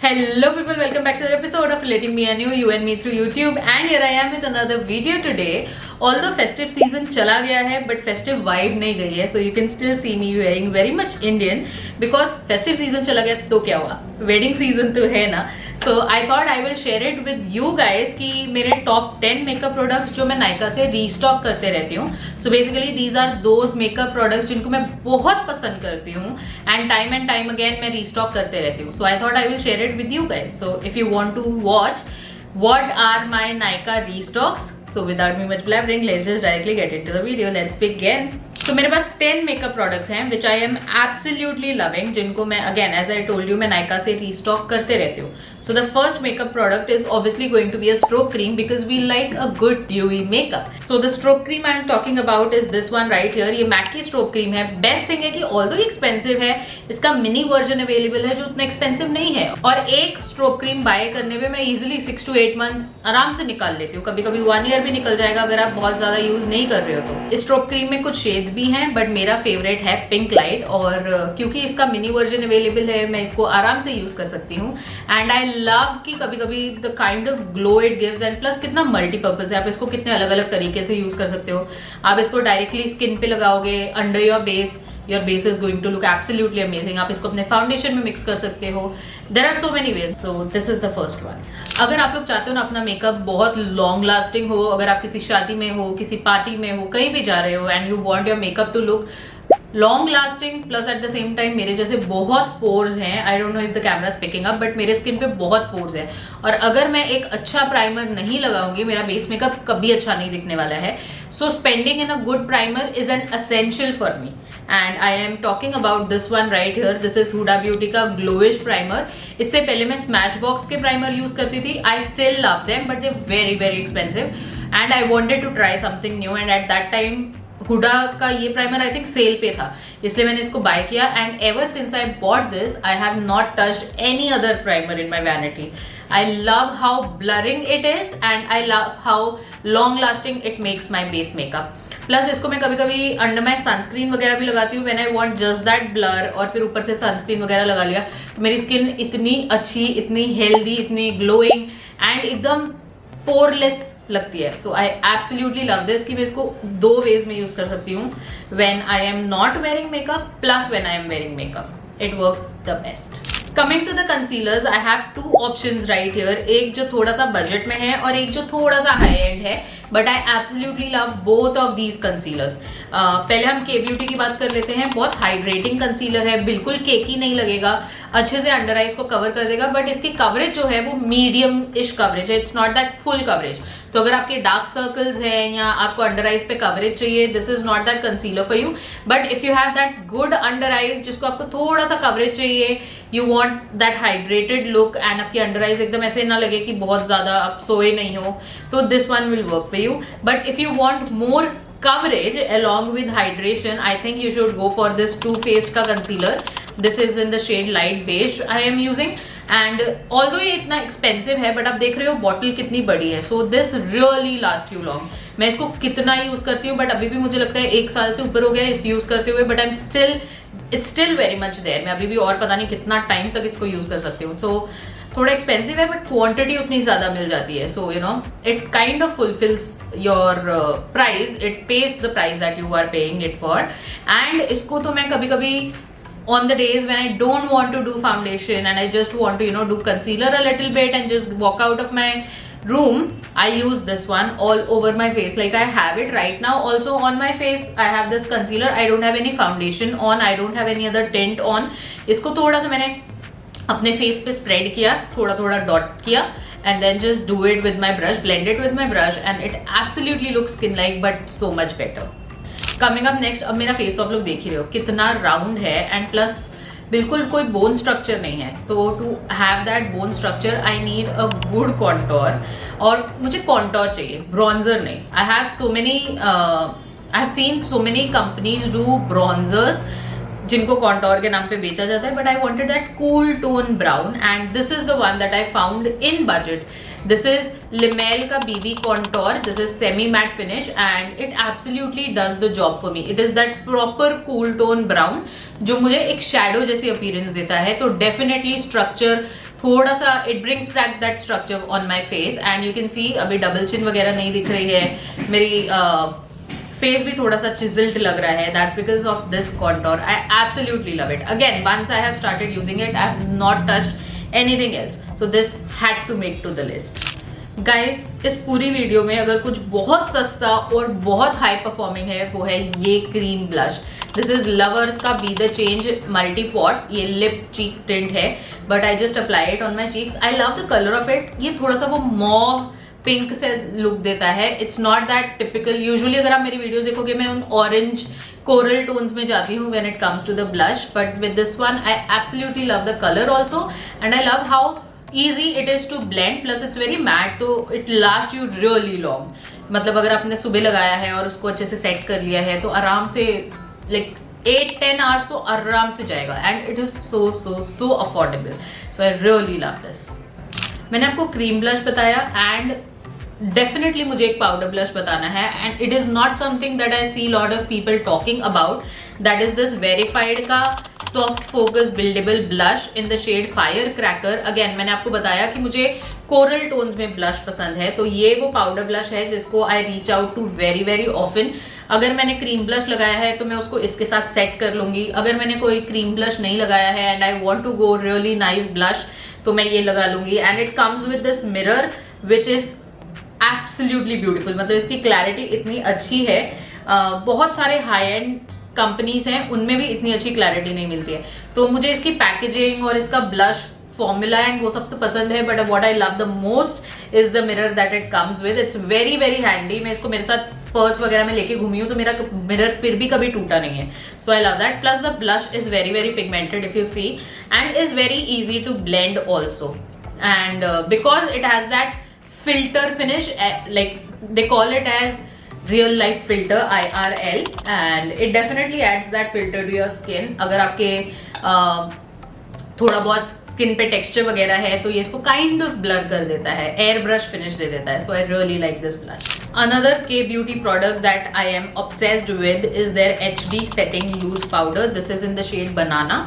Hello people, welcome back to the episode of Relating Me and You and Me through YouTube, and here I am with another video today. Although festive season चला गया है but festive vibe नहीं गई है, so you can still see me wearing very much Indian because festive season चला गया तो क्या हुआ, wedding season तो है ना. So I thought I will share it with you guys कि मेरे top 10 makeup products जो मैं Nykaa से restock करते रहती हूँ. So basically these are those makeup products जिनको मैं बहुत पसंद करती हूँ and time again मैं restock करते रहती हूँ. So I thought I will share it with you guys. So if you want to watch what are my Nykaa restocks, so without me much blabbering, let's just directly get into the video. Let's begin. तो मेरे पास 10 makeup products हैं which I am absolutely loving, जिनको मैं again as I told you मैं नायका से restock करते रहती हूँ. So the first makeup product is obviously going to be a strobe cream because we like a good dewy makeup. So the strobe cream I am talking about is this one right here. ये MAC की strobe cream है. Best thing है कि although expensive है, इसका mini version available है जो उतना एक्सपेंसिव नहीं है, और एक स्ट्रोक क्रीम बाय करने में मैं इजिली 6 to 8 months आराम से निकाल लेती हूँ. कभी कभी 1 year भी निकल जाएगा अगर आप बहुत ज्यादा यूज नहीं कर रहे हो तो. इस स्ट्रोक क्रीम में कुछ शेड्स भी हैं बट मेरा फेवरेट है पिंक लाइट, और क्योंकि इसका मिनी वर्जन अवेलेबल है मैं इसको आराम से यूज कर सकती हूँ. एंड आई लव कि कभी कभी the kind of glow it gives, and plus कितना मल्टीपर्पज है, आप इसको कितने अलग अलग तरीके से यूज कर सकते हो. आप इसको डायरेक्टली स्किन पे लगाओगे under your base, your base is going to look absolutely amazing. आप इसको अपने फाउंडेशन में मिक्स कर सकते हो. There are so many ways. So this is the first one. अगर आप लोग चाहते हो ना अपना मेकअप बहुत लॉन्ग लास्टिंग हो, अगर आप किसी शादी में हो, किसी पार्टी में हो, कहीं भी जा रहे हो and you want your makeup to look long lasting plus at the same time मेरे जैसे बहुत पोर्स हैं, I don't know if the camera is picking up but मेरे स्किन पे बहुत पोर्स हैं, और अगर मैं एक अच्छा प्राइमर नहीं लगाऊंगी मेरा बेस मेकअप कभी अच्छा नहीं दिखने वाला है. So spending in a good primer is an essential for me, and I am talking about this one right here. This is Huda Beauty का ग्लोइश प्राइमर. इससे पहले मैं स्मैश बॉक्स के प्राइमर यूज करती थी. I still love them but they very very expensive and I wanted to try something new, and at that time Huda का ये primer I think cell पे था, इसलिए मैंने इसको बाय किया. And ever since I bought this I have not touched any other primer in my vanity. I love how blurring it is and I love how long lasting it makes my base makeup. Plus इसको मैं कभी कभी under my sunscreen वगैरह भी लगाती हूँ when I want just that blur, और फिर ऊपर से सनस्क्रीन वगैरह लगा लिया तो मेरी स्किन इतनी अच्छी, इतनी हेल्दी, इतनी ग्लोइंग एंड एकदम पोरलेस लगती है. So I absolutely love this कि मैं इसको 2 वेज में यूज कर सकती हूँ. When I am not wearing makeup plus when I am wearing makeup, it works the best. Coming to the concealers, I have 2 options right here. एक जो थोड़ा सा बजट में है और एक जो थोड़ा सा हाई एंड है, but I absolutely love both of these concealers. पहले हम के ब्यूटी की बात कर लेते हैं. बहुत हाइड्रेटिंग कंसीलर है, बिल्कुल केकी नहीं लगेगा, अच्छे से अंडर आइज को कवर कर देगा, बट इसकी कवरेज जो है वो मीडियम इश कवरेज है. It's not that full coverage. तो अगर आपके डार्क सर्कल्स हैं या आपको अंडर आइज पे कवरेज चाहिए, this is not that concealer for you. But if you have that good under eyes जिसको आपको थोड़ा सा कवरेज चाहिए, you want that hydrated look and आपकी अंडर आइज एकदम ऐसे ना लगे कि बहुत ज्यादा आप सोए नहीं हो, तो this one will work for you. But if you want more coverage along with hydration, I think you should go for this Too Faced का concealer. This is in the shade light beige I am using, and although ये इतना expensive है, but आप देख रहे हो bottle कितनी बड़ी है. So this really lasts you long. मैं इसको कितना यूज करती हूँ बट अभी भी मुझे लगता है 1 साल से ऊपर हो गया इस यूज करते हुए, but it's still very much there. मैं अभी भी और पता नहीं कितना टाइम तक इसको यूज कर सकती हूँ. So थोड़ा एक्सपेंसिव है बट क्वांटिटी उतनी ज्यादा मिल जाती है. So you know it kind of fulfils your price, it pays the price that you are paying it for. And इसको तो मैं कभी कभी on the days when I don't want to do foundation and I just want to do concealer a little bit and just walk out of my room, I use this one all over my face. Like I have it right now also on my face. I have this concealer. I don't have any foundation on. I don't have any other tint on. इसको थोड़ा सा मैंने अपने face पे spread किया, थोड़ा थोड़ा dot किया, and then just do it with my brush, blend it with my brush, and it absolutely looks skin like but so much better. Coming up next, अब मेरा फेस तो आप लोग देख ही रहे हो कितना राउंड है, एंड प्लस बिल्कुल कोई बोन स्ट्रक्चर नहीं है. तो to have that bone structure I need a good contour, और मुझे कॉन्टोर चाहिए, ब्रॉन्जर नहीं. I have seen so many companies do bronzers जिनको कॉन्टोर के नाम पे बेचा जाता है, but I wanted that cool tone brown, and this is the one that I found in budget. This is Lamel का BB contour. This is semi matte finish and it absolutely does the job for me. It is that proper cool tone brown जो मुझे एक shadow जैसी appearance देता है. तो definitely structure थोड़ा सा it brings back that structure on my face and you can see अभी डबल चिन वगैरह नहीं दिख रही है, मेरी फेस भी थोड़ा सा चिजल्ड लग रहा है. That's because of this contour. I absolutely love it. Again once I have started using it, I have not touched anything else, so this had to make to the list. Guys, इस पूरी video में अगर कुछ बहुत सस्ता और बहुत high performing है वो है ये cream blush. This is lover का be the change multi pot. ये लिप चीक टिंट है but I just apply it on my cheeks. I love the colour of it. ये थोड़ा सा वो मॉव पिंक से लुक देता है. It's not that typical. Usually अगर आप मेरी वीडियोस देखोगे मैं उन ऑरेंज कोरल टोन्स में जाती हूँ when it comes to the blush, but with this one I absolutely love the colour also and I love how easy it is to blend, plus it's very matte, तो it lasts you really long. मतलब अगर आपने सुबह लगाया है और उसको अच्छे से सेट कर लिया है तो आराम से like 8-10 hours तो आराम से जाएगा and it is so affordable. So I really love this. मैंने आपको क्रीम ब्लश बताया एंड डेफिनेटली मुझे एक पाउडर ब्लश बताना है and it is not something that I see lot of people talking about. That is this verified का soft focus buildable blush in the shade firecracker. Again मैंने आपको बताया कि मुझे कोरल टोन्स में blush पसंद है, तो ये वो पाउडर ब्लश है जिसको I reach out to very often. अगर मैंने क्रीम ब्लश लगाया है तो मैं उसको इसके साथ सेट कर लूंगी. अगर मैंने कोई क्रीम ब्लश नहीं लगाया है and I want to go really nice blush तो मैं ये लगा लूंगी. And it comes with this mirror which is absolutely beautiful. मतलब इसकी क्लैरिटी इतनी अच्छी है. बहुत सारे हाई एंड कंपनीज हैं उनमें भी इतनी अच्छी क्लैरिटी नहीं मिलती है. तो मुझे इसकी पैकेजिंग और इसका ब्लश फॉर्मूला एंड वो सब तो पसंद है, but what I love the most is the mirror that it comes with. It's very handy. मैं इसको मेरे साथ पर्स वगैरह में लेके घूमी हूँ तो मेरा मिरर फिर भी कभी टूटा नहीं है. So I love that. Plus the blush is very pigmented if you see and is very easy to blend also. And because it has that filter finish, like they call it as real life filter IRL, and it definitely adds that filter to your skin. अगर आपके थोड़ा बहुत skin पे texture वगैरह है तो ये इसको काइंड ऑफ ब्लर कर देता है, एयर ब्रश फिनिश दे देता है. So I really like this blush. Another K beauty product that I am obsessed with is their HD setting loose powder. This is in the shade banana.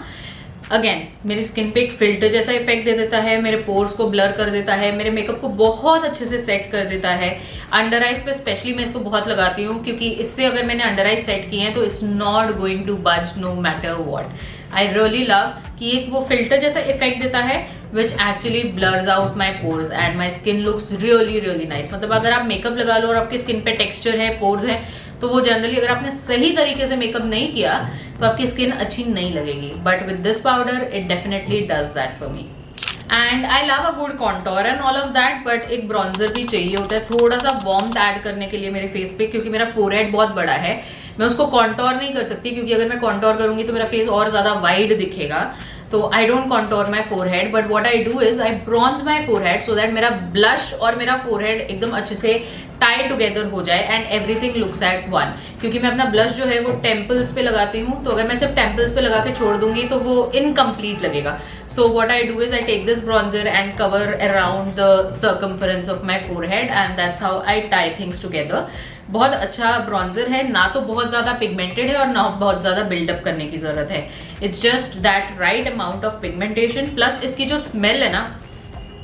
Again मेरी skin पे एक filter जैसा effect दे देता है, मेरे pores को blur कर देता है, मेरे मेकअप को बहुत अच्छे से सेट कर देता है. अंडर आइज पे स्पेशली मैं इसको बहुत लगाती हूँ क्योंकि इससे अगर मैंने अंडर आइज सेट किए हैं तो it's not going to budge no matter what. I really love कि एक वो फिल्टर जैसा इफेक्ट देता है which actually blurs out my pores and my skin looks really nice. मतलब अगर आप मेकअप लगा लो और आपकी स्किन पे टेक्सचर है, पोर्स है, तो वो जनरली अगर आपने सही तरीके से मेकअप नहीं किया तो आपकी स्किन अच्छी नहीं लगेगी. But with this powder it definitely does that for me. And I love a good contour and all of that, but एक ब्रॉन्जर भी चाहिए होता है थोड़ा सा वार्मथ ऐड करने के लिए मेरे फेस पे, क्योंकि मेरा फोरहेड बहुत बड़ा है. मैं उसको कॉन्टोर नहीं कर सकती क्योंकि अगर मैं कॉन्टोर करूंगी तो मेरा फेस और ज्यादा वाइड दिखेगा. तो I don't contour my forehead, but what I do is I bronze my forehead so that मेरा ब्लश और मेरा फोरहेड एकदम अच्छे से टाई टुगेदर हो जाए and everything looks at one. क्योंकि मैं अपना ब्लश जो है वो टेम्पल्स पे लगाती हूँ, तो अगर मैं सिर्फ टेम्पल्स पे लगा के छोड़ दूंगी तो वो इनकम्प्लीट लगेगा. So what I do is I take this bronzer and cover around the circumference of my forehead and that's how I tie things together. बहुत अच्छा ब्रॉन्जर है, ना तो बहुत ज्यादा पिगमेंटेड है और ना बहुत ज्यादा बिल्डअप करने की जरूरत है. It's just that right amount of pigmentation. Plus इसकी जो स्मेल है ना,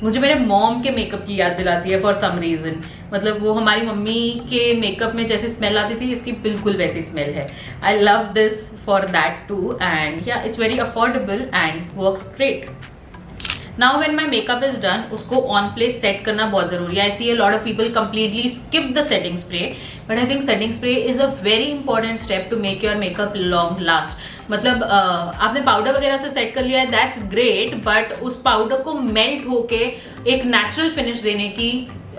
मुझे मेरे मॉम के मेकअप की याद दिलाती है फॉर सम रीजन. मतलब वो हमारी मम्मी के मेकअप में जैसी स्मेल आती थी इसकी बिल्कुल वैसी स्मेल है. I love this for that too and yeah it's very affordable and works great. Now when my makeup is done उसको ऑन प्लेस सेट करना बहुत जरूरी है. I see a lot of people completely skip the setting spray, but I think setting spray is a very important step to make your makeup long last. मतलब आपने powder वगैरह से set कर लिया है, दैट्स ग्रेट, बट उस powder को melt होके एक नेचुरल फिनिश देने की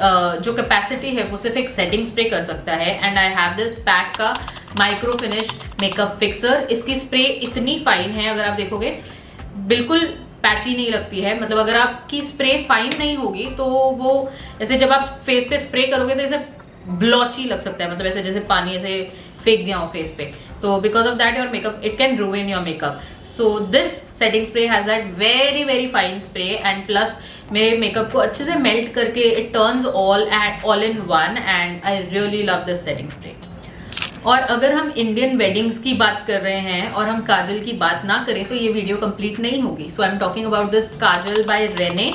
जो कैपेसिटी है वो सिर्फ एक सेटिंग स्प्रे कर सकता है. And I have this pack का माइक्रो फिनिश मेकअप फिक्सर. इसकी स्प्रे इतनी फाइन है, अगर आप देखोगे बिल्कुल पैची नहीं लगती है. मतलब अगर आपकी स्प्रे फाइन नहीं होगी तो वो ऐसे जब आप फेस पे स्प्रे करोगे तो ऐसे ब्लॉची लग सकता है, मतलब ऐसे जैसे पानी ऐसे फेंक दिया हो फेस पे. तो because of that your makeup it can रूइन your makeup. So this setting spray has that very fine spray and plus मेरे मेकअप को अच्छे से मेल्ट करके it turns all in one and I really love this setting spray. और अगर हम Indian weddings की बात कर रहे हैं और हम काजल की बात ना करें तो ये वीडियो कंप्लीट नहीं होगी. So I am talking about this kajal by Renee.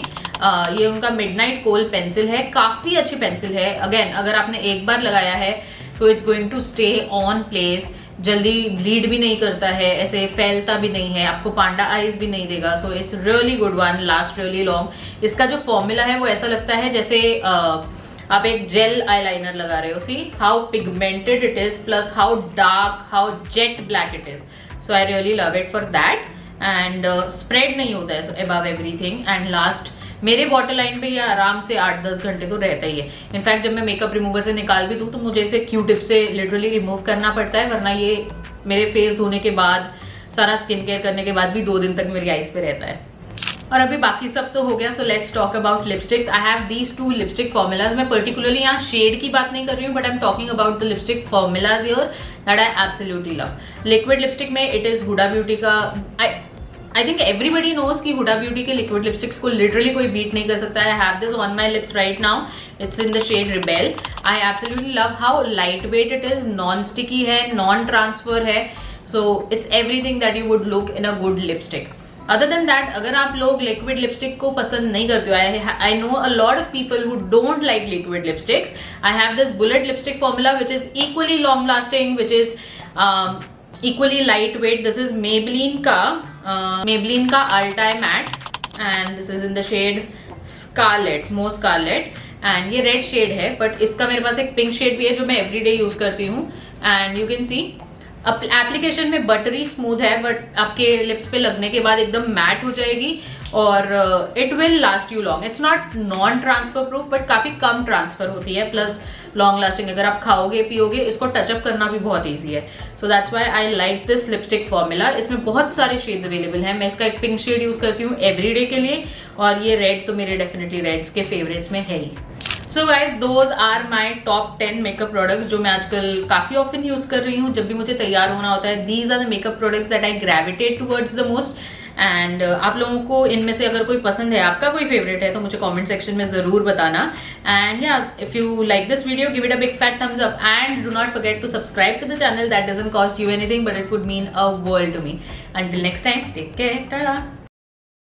ये उनका मिडनाइट कोल पेंसिल है. काफी अच्छी पेंसिल है. अगेन अगर आपने एक बार लगाया है तो it's going to stay on place. जल्दी ब्लीड भी नहीं करता है, ऐसे फैलता भी नहीं है, आपको पांडा आईज भी नहीं देगा. So it's really good one, last really long. इसका जो फॉर्मूला है वो ऐसा लगता है जैसे आप एक जेल आईलाइनर लगा रहे हो. See how pigmented it is plus how dark, how jet black it is. So I really love it for that. And spread नहीं होता है अबव एवरीथिंग. एंड लास्ट मेरे वाटर लाइन पे ये आराम से 8-10 घंटे तो रहता ही है. इनफैक्ट जब मैं मेकअप रिमूवर से निकाल भी दूँ तो मुझे इसे क्यू टिप से लिटरली रिमूव करना पड़ता है, वरना ये मेरे फेस धोने के बाद, सारा स्किन केयर करने के बाद भी 2 दिन तक मेरी आईज पे रहता है. और अभी बाकी सब तो हो गया. So let's talk about lipsticks. I have these 2 lipstick formulas. मैं पर्टिकुलरली यहाँ शेड की बात नहीं कर रही हूँ, but I am talking about the lipstick formulas here that I absolutely love. Liquid lipstick में इट इज हुडा ब्यूटी का. आई थिंक एवरीबडी नोज कि हुडा ब्यूटी के लिक्विड लिपस्टिक्स को लिटरली कोई बीट नहीं कर सकता. I have this on my lips right now. It's in the shade rebel. I absolutely love how light weight it is. Non sticky है, non transfer है. So it's everything that you would look in a good lipstick. Other than that, अगर आप लोग liquid lipstick को पसंद नहीं करते हो, I know a lot of people who don't like liquid lipsticks. I have this bullet lipstick formula which is equally long lasting, which is equally lightweight. This is Maybelline का Altai Matte and this is in the shade Scarlet, More Scarlet. and ये red shade है, but इसका मेरे पास एक pink shade भी है जो मैं एवरीडे यूज करती हूँ. And you can see application में बटरी स्मूथ है, बट आपके लिप्स पे लगने के बाद एकदम मैट हो जाएगी और it will last you long. It's not non transfer proof, but काफी कम ट्रांसफर होती है, प्लस लॉन्ग लास्टिंग. अगर आप खाओगे पियोगे इसको टचअप करना भी बहुत ईजी है. So that's why I like this lipstick formula. इसमें बहुत सारे शेड्स अवेलेबल हैं. मैं इसका एक पिंक शेड यूज करती हूँ एवरीडे के लिए, और ये रेड तो मेरे डेफिनेटली रेड्स के फेवरेट्स में है ही. So guys, those are my top 10 makeup products जो मैं आजकल काफी ऑफन यूज कर रही हूँ. जब भी मुझे तैयार होना होता है, these are the makeup products that I gravitate towards the most. And आप लोगों को इनमें से अगर कोई पसंद है, आपका कोई फेवरेट है, तो मुझे कमेंट सेक्शन में जरूर बताना. एंड या if you like this video, give it a big fat thumbs up and do not forget to subscribe to the channel. That doesn't cost you anything, but it would mean a world to me. Until next time, take care, Tata.